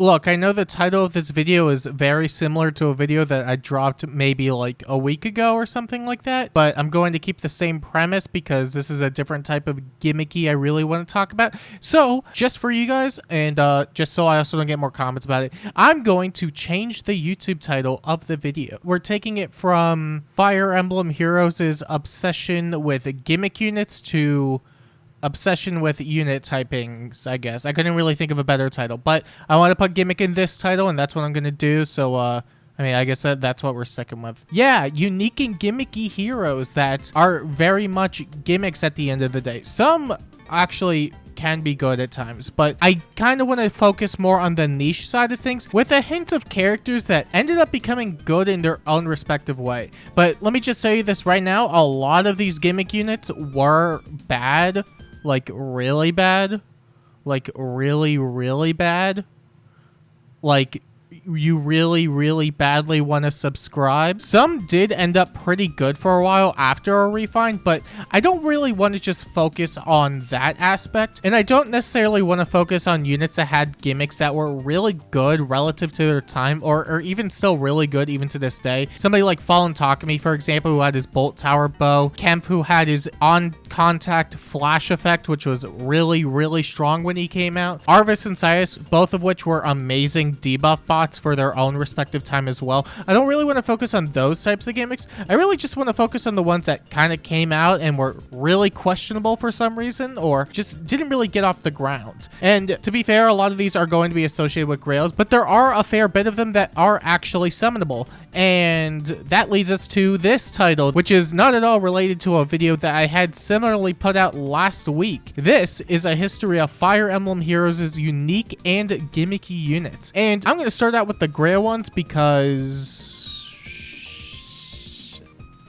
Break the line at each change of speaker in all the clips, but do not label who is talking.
Look, I know the title of this video is very similar to a video that I dropped maybe like a week ago or something like that, but I'm going to keep the same premise because this is a different type of gimmicky I really want to talk about. So, just for you guys, and just so I also don't get more comments about it, I'm going to change the YouTube title of the video. We're taking it from Fire Emblem Heroes' obsession with gimmick units to obsession with unit typings, I guess. I couldn't really think of a better title, but I want to put gimmick in this title, and that's what I'm going to do. So, I mean, I guess that's what we're sticking with. Yeah, unique and gimmicky heroes that are very much gimmicks at the end of the day. Some actually can be good at times, but I kind of want to focus more on the niche side of things with a hint of characters that ended up becoming good in their own respective way. But let me just tell you this right now, a lot of these gimmick units were bad. Like, really bad. Like, really, really bad. Like, you really, really badly want to subscribe. Some did end up pretty good for a while after a refine, but I don't really want to just focus on that aspect. And I don't necessarily want to focus on units that had gimmicks that were really good relative to their time, or even still really good even to this day. Somebody like Fallen Takumi, for example, who had his Bolt Tower bow. Kemp, who had his on-contact flash effect, which was really, really strong when he came out. Arvis and Sias, both of which were amazing debuff bots for their own respective time as well. I don't really want to focus on those types of gimmicks. I really just want to focus on the ones that kind of came out and were really questionable for some reason, or just didn't really get off the ground. And to be fair, a lot of these are going to be associated with Grails, but there are a fair bit of them that are actually summonable. And that leads us to this title, which is not at all related to a video that I had similarly put out last week. This is a history of Fire Emblem Heroes' unique and gimmicky units. And I'm going to start out with the Grail ones because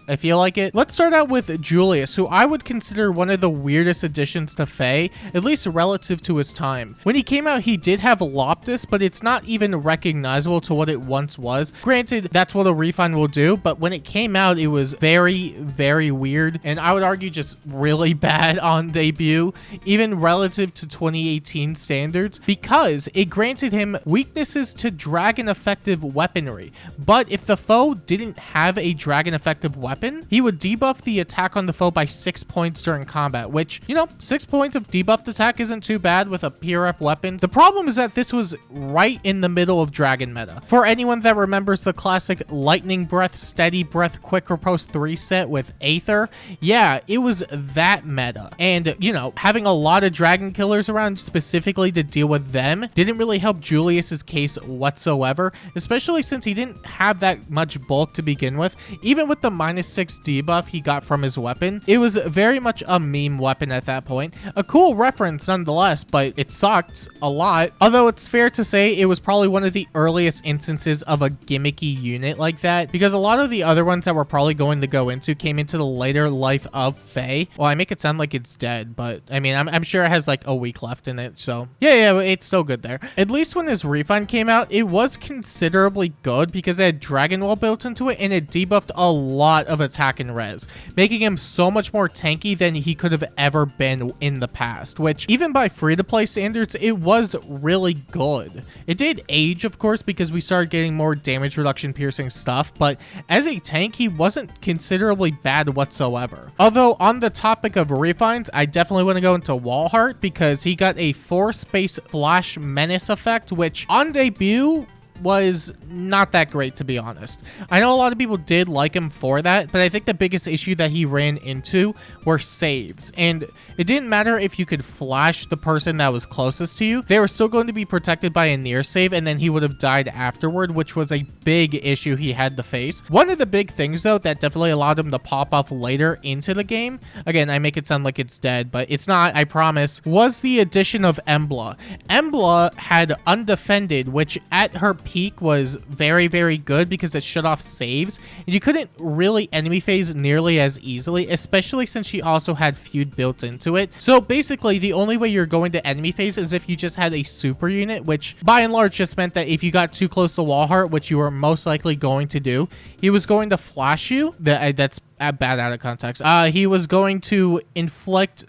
I feel like it. Let's start out with Julius, who I would consider one of the weirdest additions to Fae, at least relative to his time. When he came out, he did have Loptus, but it's not even recognizable to what it once was. Granted, that's what a refine will do, but when it came out, it was very, very weird, and I would argue just really bad on debut, even relative to 2018 standards, because it granted him weaknesses to dragon effective weaponry. But if the foe didn't have a dragon effective weapon, he would debuff the attack on the foe by 6 points during combat, which, you know, 6 points of debuffed attack isn't too bad with a PRF weapon. The problem is that this was right in the middle of dragon meta. For anyone that remembers the classic Lightning Breath, Steady Breath, Quick Riposte 3 set with Aether, yeah, it was that meta. And, you know, having a lot of dragon killers around specifically to deal with them didn't really help Julius's case whatsoever, especially since he didn't have that much bulk to begin with. Even with the -6 debuff he got from his weapon, it was very much a meme weapon at that point. A cool reference nonetheless, but it sucked a lot. Although it's fair to say it was probably one of the earliest instances of a gimmicky unit like that, because a lot of the other ones that we're probably going to go into came into the later life of Fae. Well, I make it sound like it's dead, but I mean, I'm sure it has like a week left in it, so yeah, it's still good there. At least when his refine came out, it was considerably good because it had Dragon Wall built into it, and it debuffed a lot of attack and res, making him so much more tanky than he could have ever been in the past, which even by free-to-play standards, it was really good. It did age, of course, because we started getting more damage reduction piercing stuff, but as a tank, he wasn't considerably bad whatsoever. Although, on the topic of refines, I definitely want to go into Walhart because he got a 4-space flash menace effect, which on debut was not that great, to be honest. I know a lot of people did like him for that, but I think the biggest issue that he ran into were saves, and it didn't matter if you could flash the person that was closest to you, they were still going to be protected by a near save, and then he would have died afterward, which was a big issue he had to face. One of the big things, though, that definitely allowed him to pop off later into the game, again, I make it sound like it's dead, but it's not, I promise, was the addition of Emblem. Emblem had Undefended, which at her peak was very, very good because it shut off saves, and you couldn't really enemy phase nearly as easily, especially since she also had feud built into it. So basically, the only way you're going to enemy phase is if you just had a super unit, which by and large just meant that if you got too close to Walhart, which you were most likely going to do, he was going to flash you. That's bad out of context. He was going to inflict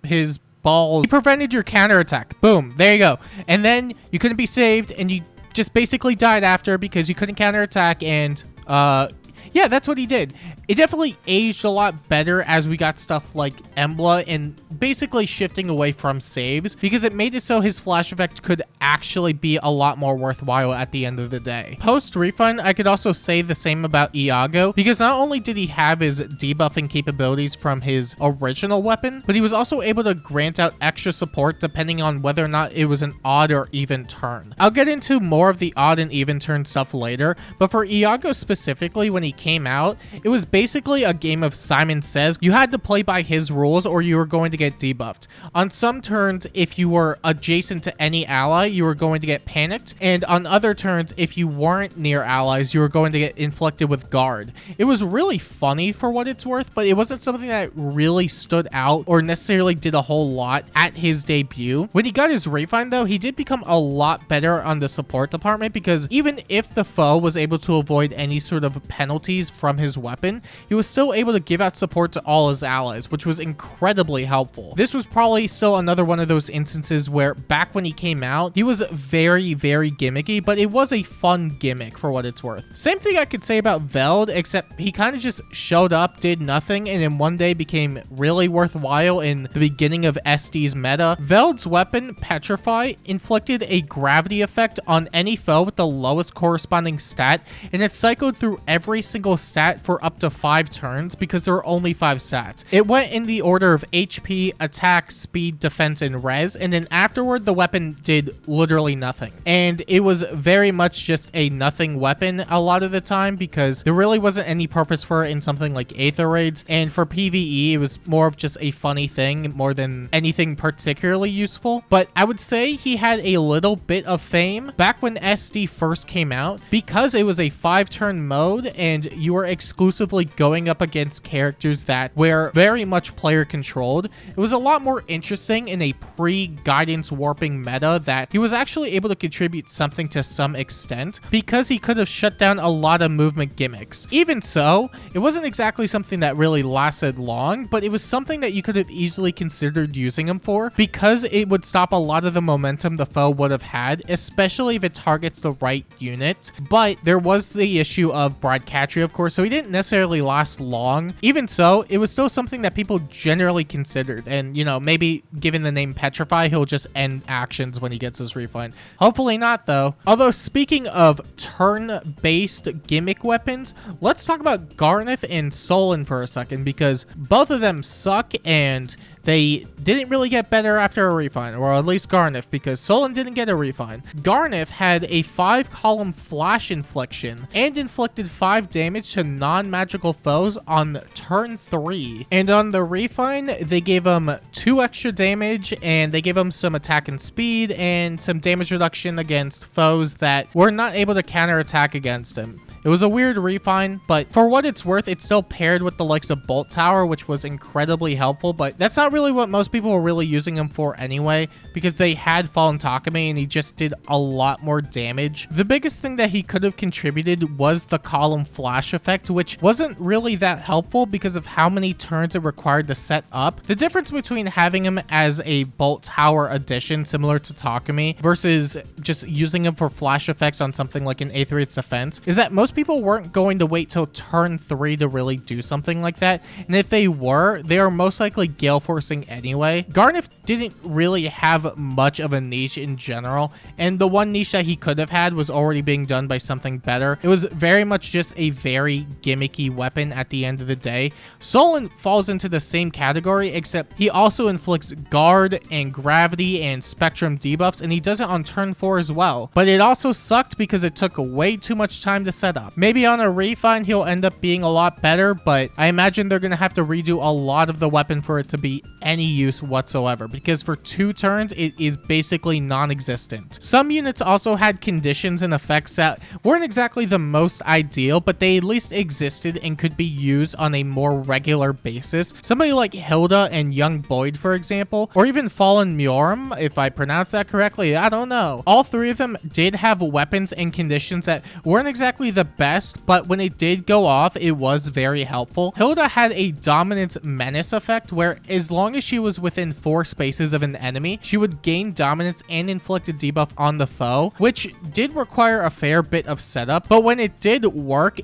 his balls. He prevented your counterattack. Boom. There you go. And then you couldn't be saved, and you just basically died after because you couldn't counterattack, and yeah, that's what he did. It definitely aged a lot better as we got stuff like Emblem and basically shifting away from saves, because it made it so his flash effect could actually be a lot more worthwhile at the end of the day. Post refund, I could also say the same about Iago, because not only did he have his debuffing capabilities from his original weapon, but he was also able to grant out extra support depending on whether or not it was an odd or even turn. I'll get into more of the odd and even turn stuff later, but for Iago specifically, when he came out, it was basically a game of Simon Says. You had to play by his rules or you were going to get debuffed. On some turns, if you were adjacent to any ally, you were going to get panicked, and on other turns, if you weren't near allies, you were going to get inflicted with guard. It was really funny for what it's worth, but it wasn't something that really stood out or necessarily did a whole lot at his debut. When he got his refund though, he did become a lot better on the support department, because even if the foe was able to avoid any sort of penalties from his weapon, he was still able to give out support to all his allies, which was incredibly helpful. This was probably still another one of those instances where back when he came out, he was very, very gimmicky, but it was a fun gimmick for what it's worth. Same thing I could say about Veld, except he kind of just showed up, did nothing, and then one day became really worthwhile in the beginning of SD's meta. Veld's weapon, Petrify, inflicted a gravity effect on any foe with the lowest corresponding stat, and it cycled through every single stat for up to 5 turns because there were only 5 stats. It went in the order of HP, attack, speed, defense, and res, and then afterward the weapon did literally nothing. And it was very much just a nothing weapon a lot of the time because there really wasn't any purpose for it in something like Aether Raids, and for PvE it was more of just a funny thing more than anything particularly useful. But I would say he had a little bit of fame back when SD first came out because it was a 5-turn mode and you were exclusively going up against characters that were very much player controlled. It was a lot more interesting in a pre-guidance warping meta that he was actually able to contribute something to some extent because he could have shut down a lot of movement gimmicks. Even so, it wasn't exactly something that really lasted long, but it was something that you could have easily considered using him for because it would stop a lot of the momentum the foe would have had, especially if it targets the right unit. But there was the issue of Broadcatcher, of course, so he didn't necessarily last long. Even so, it was still something that people generally considered, and you know, maybe given the name Petrify, he'll just end actions when he gets his refund. Hopefully not though. Although speaking of turn-based gimmick weapons, let's talk about Gariff and Solon for a second, because both of them suck and they didn't really get better after a refund, or at least Gariff, because Solon didn't get a refund. Gariff had a 5-column flash infliction and inflicted 5 damage to non-magical foes on turn 3. And on the refund, they gave him 2 extra damage, and they gave him some attack and speed, and some damage reduction against foes that were not able to counterattack against him. It was a weird refine, but for what it's worth, it's still paired with the likes of Bolt Tower, which was incredibly helpful, but that's not really what most people were really using him for anyway, because they had Fallen Takumi and he just did a lot more damage. The biggest thing that he could have contributed was the column flash effect, which wasn't really that helpful because of how many turns it required to set up. The difference between having him as a Bolt Tower addition similar to Takumi versus just using him for flash effects on something like an Aether Raid's defense is that most people weren't going to wait till turn 3 to really do something like that, and if they were most likely gale forcing anyway. Gariff didn't really have much of a niche in general, and the one niche that he could have had was already being done by something better. It was very much just a very gimmicky weapon at the end of the day. Solon falls into the same category, except he also inflicts guard and gravity and spectrum debuffs, and he does it on turn 4 as well. But it also sucked because it took way too much time to set up. Maybe on a refine he'll end up being a lot better, but I imagine they're going to have to redo a lot of the weapon for it to be any use whatsoever, because for 2 turns it is basically non-existent. Some units also had conditions and effects that weren't exactly the most ideal, but they at least existed and could be used on a more regular basis. Somebody like Hilda and Young Boyd, for example, or even Fallen Miorum, if I pronounce that correctly, I don't know. All 3 of them did have weapons and conditions that weren't exactly the best, but when it did go off, it was very helpful. Hilda had a dominance menace effect where as long as she was within 4 spaces of an enemy, she would gain dominance and inflict a debuff on the foe, which did require a fair bit of setup, but when it did work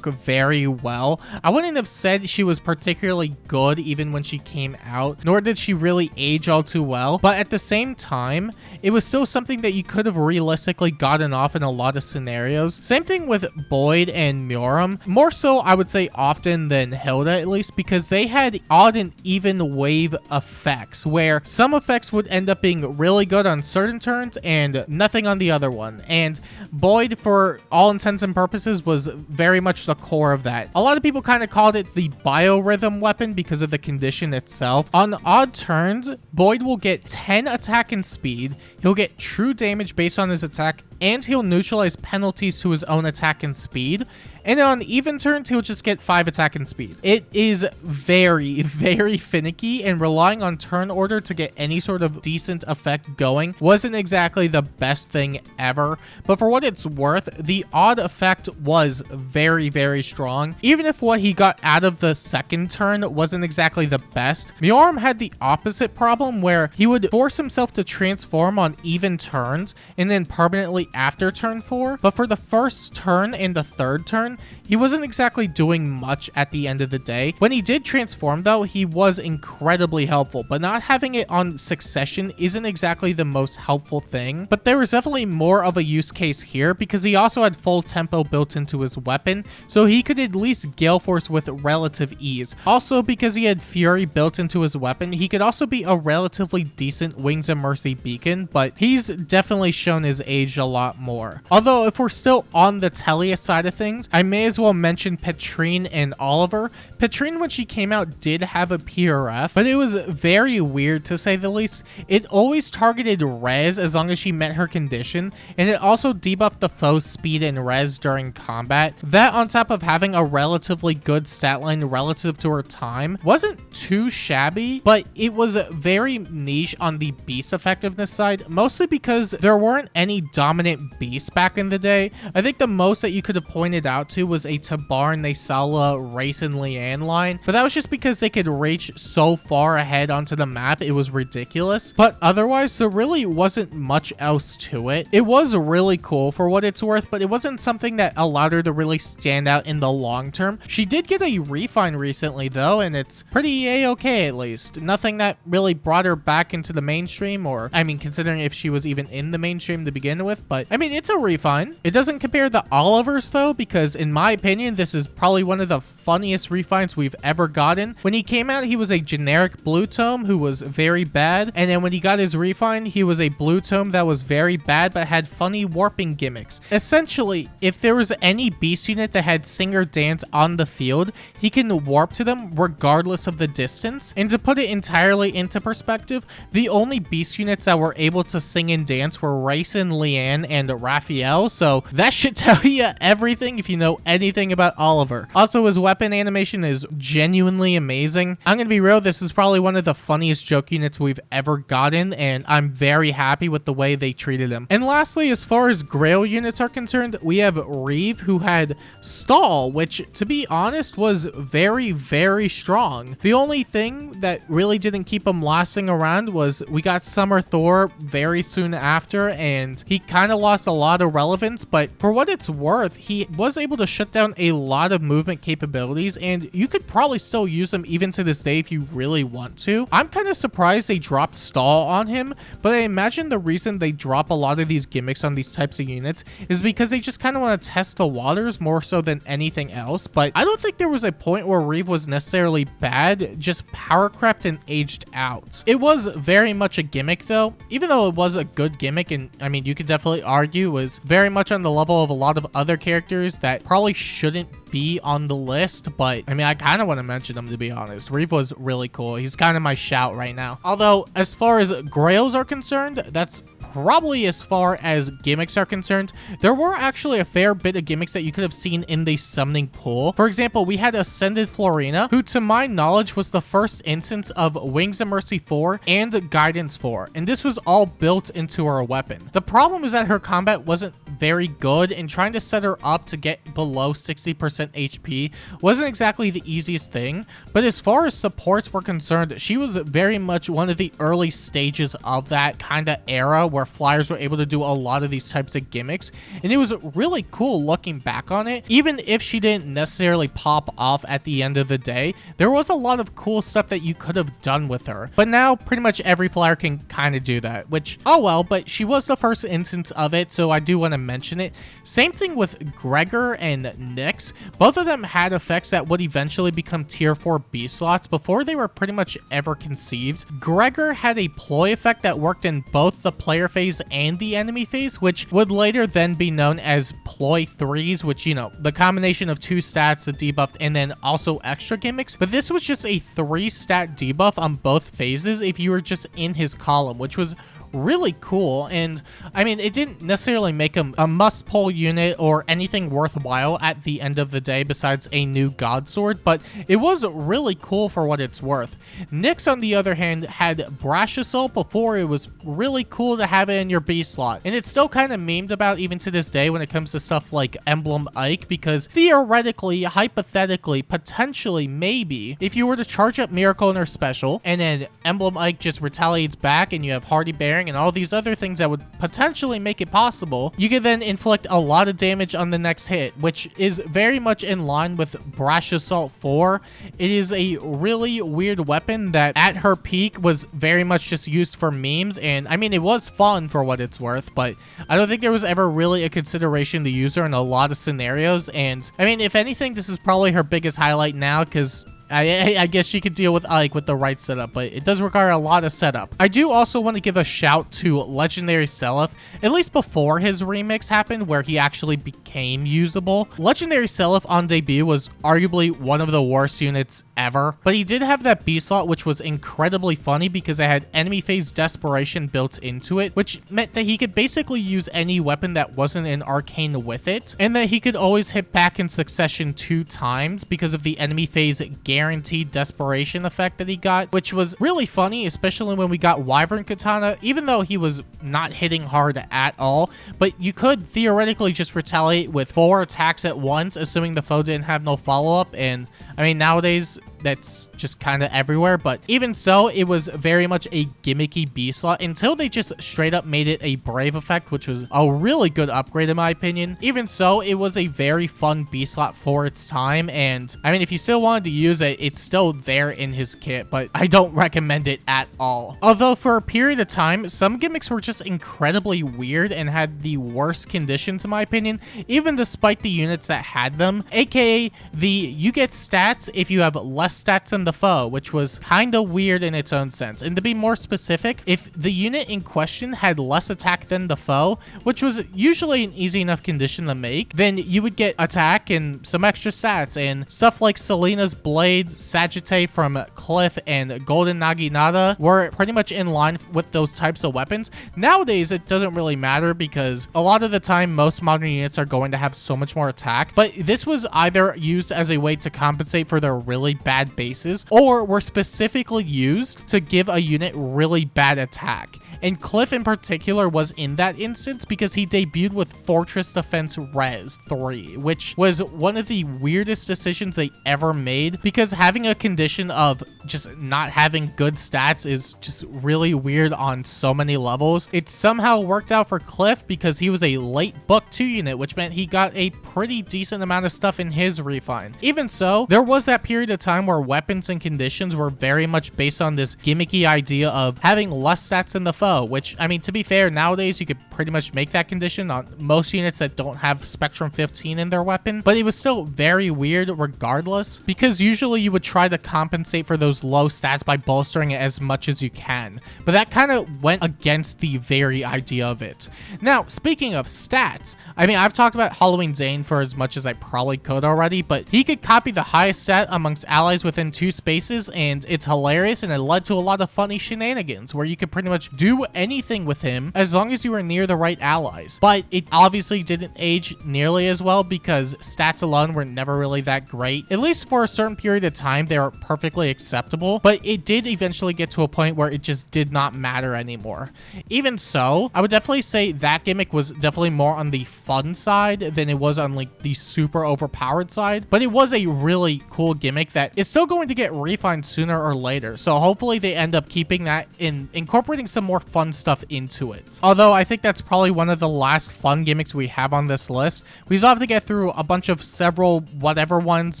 very well. I wouldn't have said she was particularly good even when she came out, nor did she really age all too well, but at the same time, it was still something that you could have realistically gotten off in a lot of scenarios. Same thing with Boyd and Mior, more so I would say often than Hilda at least, because they had odd and even wave effects where some effects would end up being really good on certain turns and nothing on the other one. And Boyd, for all intents and purposes, was very much the core of that. A lot of people kind of called it the biorhythm weapon because of the condition itself. On odd turns, Boyd will get 10 attack and speed, he'll get true damage based on his attack, and he'll neutralize penalties to his own attack and speed. And on even turns, he'll just get 5 attack and speed. It is very, very finicky, and relying on turn order to get any sort of decent effect going wasn't exactly the best thing ever. But for what it's worth, the odd effect was very, very strong. Even if what he got out of the second turn wasn't exactly the best, Mior had the opposite problem where he would force himself to transform on even turns and then permanently after turn 4. But for the first turn and the third turn, he wasn't exactly doing much at the end of the day. When he did transform though, he was incredibly helpful, but not having it on succession isn't exactly the most helpful thing. But there was definitely more of a use case here because he also had full tempo built into his weapon, so he could at least gale force with relative ease. Also, because he had fury built into his weapon, he could also be a relatively decent Wings of Mercy beacon, but he's definitely shown his age a lot more. Although if we're still on the Telia side of things, I may as well mention Petrine and Oliver. Petrine, when she came out, did have a PRF, but it was very weird to say the least. It always targeted res as long as she met her condition, and it also debuffed the foe's speed and res during combat. That, on top of having a relatively good stat line relative to her time, wasn't too shabby, but it was very niche on the beast effectiveness side, mostly because there weren't any dominant beasts back in the day. I think the most that you could have pointed out to was a Tabar, Nasala, Race, and Leanne line, but that was just because they could reach so far ahead onto the map, it was ridiculous. But otherwise, there really wasn't much else to it. It was really cool for what it's worth, but it wasn't something that allowed her to really stand out in the long term. She did get a refine recently though, and it's pretty a-okay at least. Nothing that really brought her back into the mainstream, or I mean, considering if she was even in the mainstream to begin with, but I mean, it's a refine. It doesn't compare to Oliver's though, because in my opinion, this is probably one of the funniest refines we've ever gotten. When he came out, he was a generic blue tome who was very bad, and then when he got his refine, he was a blue tome that was very bad but had funny warping gimmicks. Essentially, if there was any beast unit that had sing or dance on the field, he can warp to them regardless of the distance. And to put it entirely into perspective, the only beast units that were able to sing and dance were Rayson, Leanne, and Raphael, so that should tell you everything if you know anything about Oliver. Also, his weapon animation is genuinely amazing. I'm gonna be real, this is probably one of the funniest joke units we've ever gotten, and I'm very happy with the way they treated him. And lastly, as far as Grail units are concerned, we have Reev, who had Stall, which, to be honest, was very, very strong. The only thing that really didn't keep him lasting around was we got Summer Thor very soon after, and he kind of lost a lot of relevance, but for what it's worth, he was able to shut down a lot of movement capabilities, and you could probably still use him even to this day if you really want to. I'm kind of surprised they dropped Stall on him, but I imagine the reason they drop a lot of these gimmicks on these types of units is because they just kind of want to test the waters more so than anything else. But I don't think there was a point where Reev was necessarily bad, just power crept and aged out. It was very much a gimmick though, even though it was a good gimmick, and I mean, you could definitely argue was very much on the level of a lot of other characters that probably shouldn't be on the list, but I mean, I kind of want to mention him, to be honest. Reev was really cool. He's kind of my shout right now. Although, as far as Grails are concerned, that's probably as far as gimmicks are concerned. There were actually a fair bit of gimmicks that you could have seen in the summoning pool. For example, we had Ascended Florina, who to my knowledge was the first instance of Wings of Mercy 4 and Guidance 4, and this was all built into her weapon. The problem is that her combat wasn't very good, and trying to set her up to get below 60% HP wasn't exactly the easiest thing. But as far as supports were concerned, she was very much one of the early stages of that kind of era where flyers were able to do a lot of these types of gimmicks, and it was really cool looking back on it. Even if she didn't necessarily pop off at the end of the day, there was a lot of cool stuff that you could have done with her. But now pretty much every flyer can kind of do that, which, oh well, but she was the first instance of it, so I do want to mention it. Same thing with Gregor and Nyx. Both of them had effects that would eventually become tier 4 B slots before they were pretty much ever conceived. Gregor had a ploy effect that worked in both the player phase and the enemy phase, which would later then be known as ploy 3s, which, you know, the combination of 2 stats, the debuff, and then also extra gimmicks. But this was just a 3-stat debuff on both phases if you were just in his column, which was really cool. And I mean, it didn't necessarily make him a must-pull unit or anything worthwhile at the end of the day besides a new god sword, but it was really cool for what it's worth. Nyx, on the other hand, had Brash Assault before. It was really cool to have it in your B slot, and it's still kind of memed about even to this day when it comes to stuff like Emblem Ike, because theoretically, hypothetically, potentially, maybe, if you were to charge up Miracle in her special, and then Emblem Ike just retaliates back, and you have Hardy Bearing and all these other things that would potentially make it possible, you could then inflict a lot of damage on the next hit, which is very much in line with Brash Assault 4. It is a really weird weapon that at her peak was very much just used for memes, and I mean, it was fun for what it's worth, but I don't think there was ever really a consideration to use her in a lot of scenarios. And I mean, if anything, this is probably her biggest highlight now, because I guess she could deal with Ike with the right setup, but it does require a lot of setup. I do also want to give a shout to Legendary Seliph, at least before his remix happened, where he actually became usable. Legendary Seliph on debut was arguably one of the worst units ever, but he did have that B slot, which was incredibly funny because it had enemy phase desperation built into it, which meant that he could basically use any weapon that wasn't an arcane with it, and that he could always hit back in succession 2 times because of the enemy phase guaranteed desperation effect that he got, which was really funny, especially when we got Wyvern Katana, even though he was not hitting hard at all. But you could theoretically just retaliate with 4 attacks at once, assuming the foe didn't have no follow-up, and I mean, nowadays that's just kind of everywhere. But even so, it was very much a gimmicky B slot until they just straight up made it a Brave effect, which was a really good upgrade in my opinion. Even so, it was a very fun B slot for its time, and I mean, if you still wanted to use it, it's still there in his kit, but I don't recommend it at all. Although for a period of time, some gimmicks were just incredibly weird and had the worst conditions in my opinion, even despite the units that had them, aka you get stats if you have less stats than the foe, which was kind of weird in its own sense. And to be more specific, if the unit in question had less attack than the foe, which was usually an easy enough condition to make, then you would get attack and some extra stats, and stuff like Selena's Blade, Sagittae from Cliff, and Golden Naginata were pretty much in line with those types of weapons. Nowadays, it doesn't really matter because a lot of the time, most modern units are going to have so much more attack, but this was either used as a way to compensate for their really bad bases, or were specifically used to give a unit really bad attack. And Cliff in particular was in that instance because he debuted with Fortress Defense Res 3, which was one of the weirdest decisions they ever made, because having a condition of just not having good stats is just really weird on so many levels. It somehow worked out for Cliff because he was a late book 2 unit, which meant he got a pretty decent amount of stuff in his refine. Even so, there was that period of time where weapons and conditions were very much based on this gimmicky idea of having less stats than the foe, which, I mean, to be fair, nowadays you could pretty much make that condition on most units that don't have Spectrum 15 in their weapon, but it was still very weird regardless, because usually you would try to compensate for those low stats by bolstering it as much as you can, but that kind of went against the very idea of it. Now, speaking of stats, I mean, I've talked about Halloween Zane for as much as I probably could already, but he could copy the highest stat amongst allies stays within 2 spaces, and it's hilarious, and it led to a lot of funny shenanigans where you could pretty much do anything with him as long as you were near the right allies. But it obviously didn't age nearly as well because stats alone were never really that great. At least for a certain period of time, they were perfectly acceptable, but it did eventually get to a point where it just did not matter anymore. Even so, I would definitely say that gimmick was definitely more on the fun side than it was on like the super overpowered side, but it was a really cool gimmick that is still going to get refined sooner or later. So hopefully they end up keeping that and incorporating some more fun stuff into it. Although I think that's probably one of the last fun gimmicks we have on this list. We still have to get through a bunch of several whatever ones,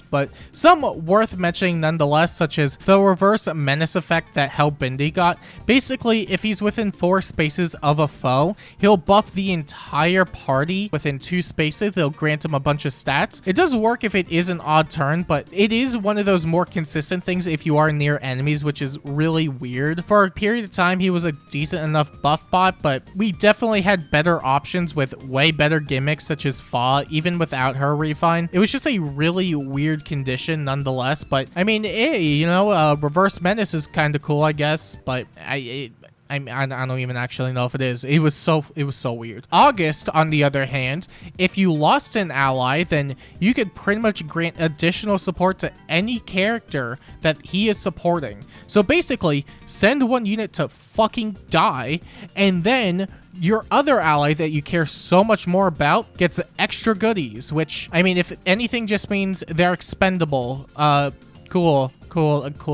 but some worth mentioning nonetheless, such as the reverse menace effect that Hellbindi got. Basically, if he's within 4 spaces of a foe, he'll buff the entire party within 2 spaces. They'll grant him a bunch of stats. It does work if it is an odd turn, but it is one of those more consistent things if you are near enemies, which is really weird. For a period of time, he was a decent enough buff bot, but we definitely had better options with way better gimmicks such as Fa, even without her refine. It was just a really weird condition nonetheless, but I mean, you know, reverse menace is kind of cool, I guess, but I don't even actually know if it is. It was so weird. August, on the other hand, if you lost an ally, then you could pretty much grant additional support to any character that he is supporting. So basically, send one unit to fucking die, and then your other ally that you care so much more about gets extra goodies, which, I mean, if anything, just means they're expendable. Cool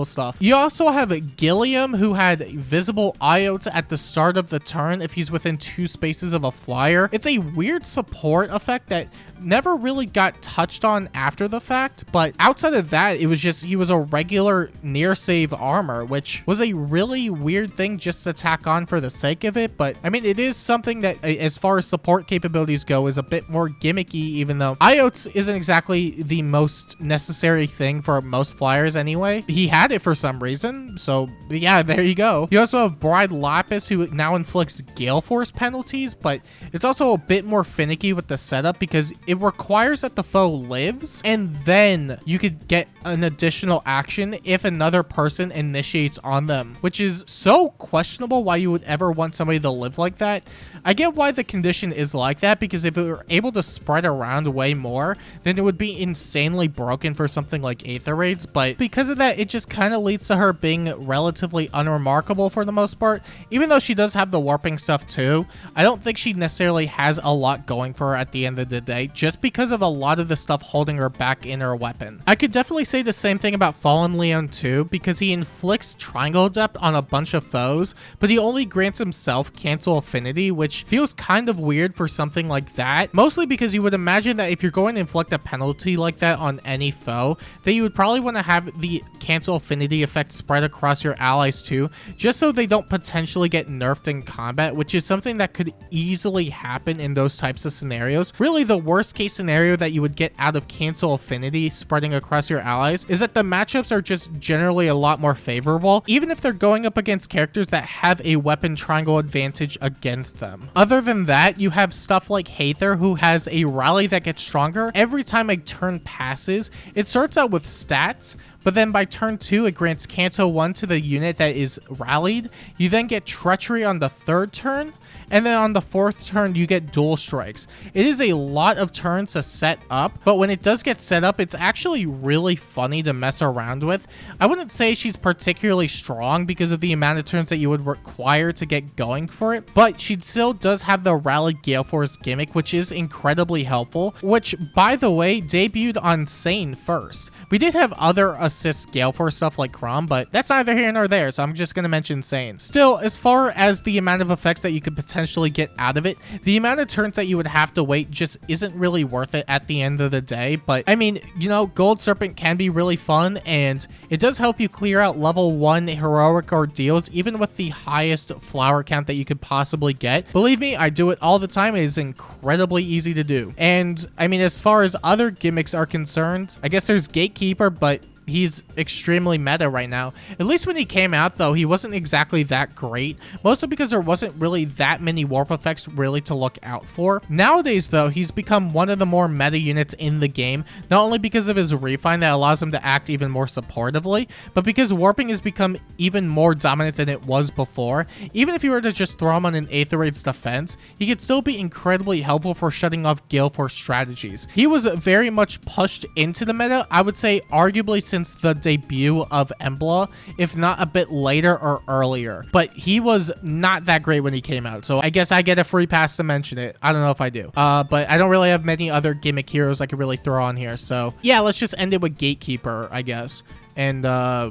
stuff. You also have Gilliam, who had visible IOTs at the start of the turn if he's within 2 spaces of a flyer. It's a weird support effect that never really got touched on after the fact, but outside of that, it was just he was a regular near save armor, which was a really weird thing just to tack on for the sake of it. But I mean, it is something that, as far as support capabilities go, is a bit more gimmicky, even though IOTs isn't exactly the most necessary thing for most flyers anyway. He had it for some reason, so yeah, there you go. You also have Bride Lapis, who now inflicts Gale Force penalties, but it's also a bit more finicky with the setup because it requires that the foe lives, and then you could get an additional action if another person initiates on them, which is so questionable why you would ever want somebody to live like that. I get why the condition is like that, because if it were able to spread around way more, then it would be insanely broken for something like Aether Raids, but because of that, it just kind of leads to her being relatively unremarkable for the most part. Even though she does have the warping stuff too, I don't think she necessarily has a lot going for her at the end of the day, just because of a lot of the stuff holding her back in her weapon. I could definitely say the same thing about Fallen Leon too, because he inflicts Triangle Depth on a bunch of foes, but he only grants himself Cancel Affinity, which feels kind of weird for something like that, mostly because you would imagine that if you're going to inflict a penalty like that on any foe, that you would probably want to have the Cancel Affinity effect spread across your allies too, just so they don't potentially get nerfed in combat, which is something that could easily happen in those types of scenarios. Really, the worst case scenario that you would get out of Cancel Affinity spreading across your allies is that the matchups are just generally a lot more favorable, even if they're going up against characters that have a weapon triangle advantage against them. Other than that, you have stuff like Haether, who has a rally that gets stronger every time a turn passes. It starts out with stats, but then by turn 2, it grants Cancel 1 to the unit that is rallied. You then get Treachery on the 3rd turn, and then on the 4th turn, you get Dual Strikes. It is a lot of turns to set up, but when it does get set up, it's actually really funny to mess around with. I wouldn't say she's particularly strong because of the amount of turns that you would require to get going for it, but she still does have the Rally Gale Force gimmick, which is incredibly helpful, which, by the way, debuted on Sane first. We did have other assist Gale Force stuff like Crom, but that's neither here nor there, so I'm just going to mention Sane. Still, as far as the amount of effects that you could potentially get out of it, the amount of turns that you would have to wait just isn't really worth it at the end of the day. But I mean, you know, Gold Serpent can be really fun, and it does help you clear out level 1 heroic ordeals, even with the highest flower count that you could possibly get. Believe me, I do it all the time. It is incredibly easy to do. And I mean, as far as other gimmicks are concerned, I guess there's Gatekeeper, but he's extremely meta right now. At least when he came out, though, he wasn't exactly that great, mostly because there wasn't really that many warp effects really to look out for. Nowadays, though, he's become one of the more meta units in the game, not only because of his refine that allows him to act even more supportively, but because warping has become even more dominant than it was before. Even if you were to just throw him on an Aether Raid's defense, he could still be incredibly helpful for shutting off Gale Force strategies. He was very much pushed into the meta, I would say arguably since the debut of Emblem, if not a bit later or earlier. But he was not that great when he came out, so I guess I get a free pass to mention it. I don't know if I do. But I don't really have many other gimmick heroes I could really throw on here, so yeah, let's just end it with Gatekeeper, I guess. And I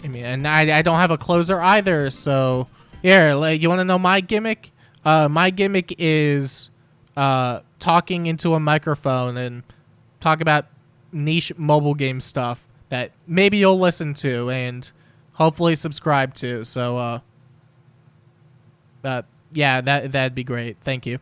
mean, I don't have a closer either, so here, like, you want to know my gimmick? My gimmick is talking into a microphone and talk about niche mobile game stuff that maybe you'll listen to and hopefully subscribe to. So yeah, that'd be great. Thank you.